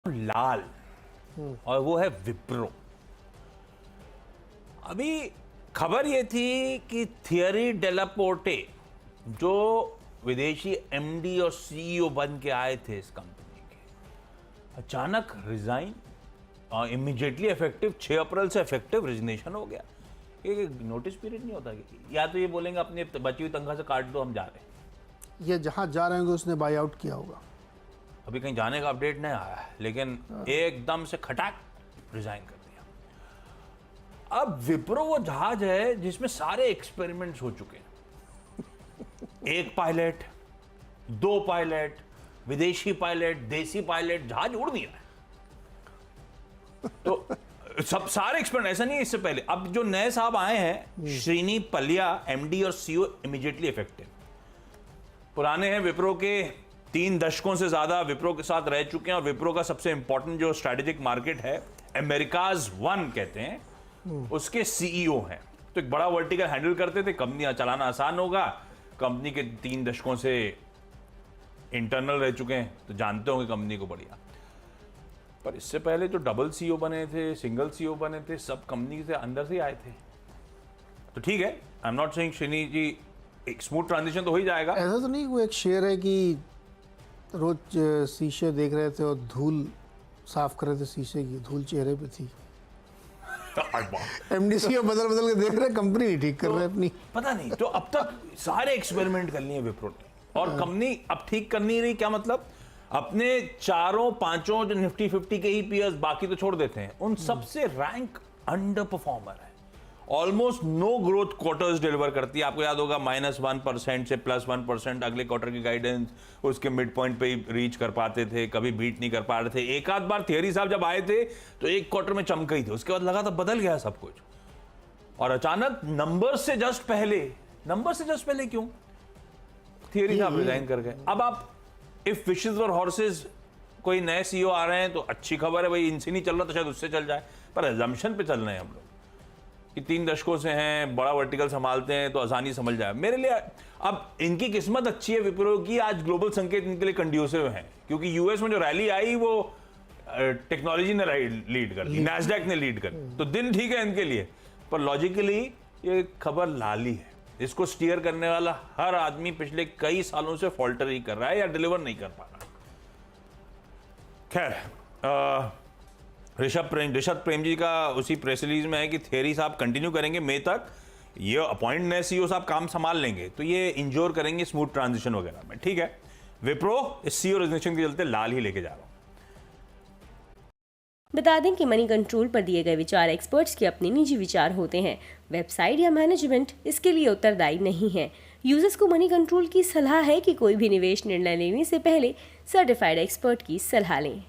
लाल और वो है विप्रो। अभी खबर ये थी कि थियरी डेलापोर्टे जो विदेशी एमडी और सीईओ बन के आए थे इस कंपनी के, अचानक रिजाइन, इमीडिएटली इफेक्टिव 6 अप्रैल से इफेक्टिव रेजिग्नेशन हो गया। ये नोटिस पीरियड नहीं होता कि या तो ये बोलेंगे अपनी बची हुई तनख्वाह से काट दो, हम जा रहे हैं। ये जहां जा रहे होंगे उसने बाई आउट किया होगा। अभी कहीं जाने का अपडेट नहीं आया है, लेकिन एकदम से खटाक रिजाइन कर दिया। अब विप्रो वो जहाज है जिसमें सारे एक्सपेरिमेंट्स हो चुके हैं। 1 पायलट, 2 पायलट, विदेशी पायलट, देसी पायलट, जहाज उड़ नहीं रहा है। तो सब सारे एक्सपेरिमेंट, ऐसा नहीं है इससे पहले। अब जो नए साहब आए हैं, श्रीनी पलिया, एमडी और सीईओ, इमीडिएटली इफेक्टिव। पुराने हैं विप्रो के, 3 दशकों से ज्यादा विप्रो के साथ रह चुके हैं, और विप्रो का सबसे इंपॉर्टेंट जो स्ट्रेटेजिक मार्केट है अमेरिकाज 1 कहते हैं, उसके सीईओ हैं। तो एक बड़ा वर्टिकल हैंडल करते थे, कंपनी चलाना आसान होगा। कंपनी के 3 दशकों से इंटरनल रह चुके हैं, तो जानते होंगे कंपनी को बढ़िया। पर इससे पहले जो डबल सीईओ बने थे, सिंगल सीईओ बने थे, सब कंपनी से अंदर से आए थे। तो ठीक है, I am not saying Srini ji, एक स्मूथ ट्रांजिशन तो हो ही जाएगा। ऐसा तो नहीं कोई एक शेर है कि रोज शीशे देख रहे थे और धूल साफ कर रहे थे, शीशे की धूल चेहरे पे थी। एमडीसी बदल बदल के देख रहे, कंपनी नहीं ठीक कर रहे अपनी। पता नहीं, तो अब तक सारे एक्सपेरिमेंट कर लिए विप्रो ने, और कंपनी अब ठीक कर नहीं रही। क्या मतलब? अपने 4-5 जो निफ्टी 50 के ही पीयर्स, बाकी तो छोड़ देते हैं, उन सबसे रैंक अंडर परफॉर्मर है। Almost no growth quarters deliver करती है। आपको याद होगा -1% से +1% अगले क्वार्टर की गाइडेंस, उसके मिड पॉइंट पे ही रीच कर पाते थे, कभी बीट नहीं कर पा रहे थे। एक आध बार थियरी साहब जब आए थे तो एक क्वार्टर में चमक ही थे, उसके बाद लगा था बदल गया सब कुछ, और अचानक नंबर से जस्ट पहले क्यों थियरी साहब रिजाइन कर गए। अब आप इफ विशेस वर हॉर्सेस, कोई नए सीईओ आ रहे हैं तो अच्छी खबर है भाई, इनसे नहीं चल रहा तो शायद उससे चल जाए, पर अजम्पशन पे चल रहे हैं हम लोग कि 3 दशकों से हैं, बड़ा वर्टिकल संभालते हैं, तो आसानी समझ जाए मेरे लिए। अब इनकी किस्मत अच्छी है विप्रो की, आज ग्लोबल संकेत इनके लिए कंड्यूसिव हैं, क्योंकि यूएस में जो रैली आई वो टेक्नोलॉजी ने लीड कर दी, नैस्डैक ने लीड कर दी, तो दिन ठीक है इनके लिए। पर लॉजिकली ये खबर लाली है, इसको स्टीयर करने वाला हर आदमी पिछले कई सालों से फॉल्टर ही कर रहा है या डिलीवर नहीं कर पा रहा। खैर, ऋषभ प्रेम जी का उसी प्रेस रिलीज में है कि थियरी साहब कंटिन्यू करेंगे मई तक, ये अपॉइंट नए सीईओ साहब काम संभाल लेंगे, तो ये इंश्योर करेंगे स्मूथ ट्रांजिशन वगैरह में। ठीक है, विप्रो इस सीईओ रेजिग्नेशन के चलते लाल ही लेके जा रहा हूं। बता दें कि मनी कंट्रोल पर दिए गए विचार एक्सपर्ट्स के अपने निजी विचार होते हैं। वेबसाइट या मैनेजमेंट इसके लिए उत्तरदायी नहीं है। यूजर्स को मनी कंट्रोल की सलाह है कि कोई भी निवेश निर्णय लेने से पहले सर्टिफाइड एक्सपर्ट की सलाह लें।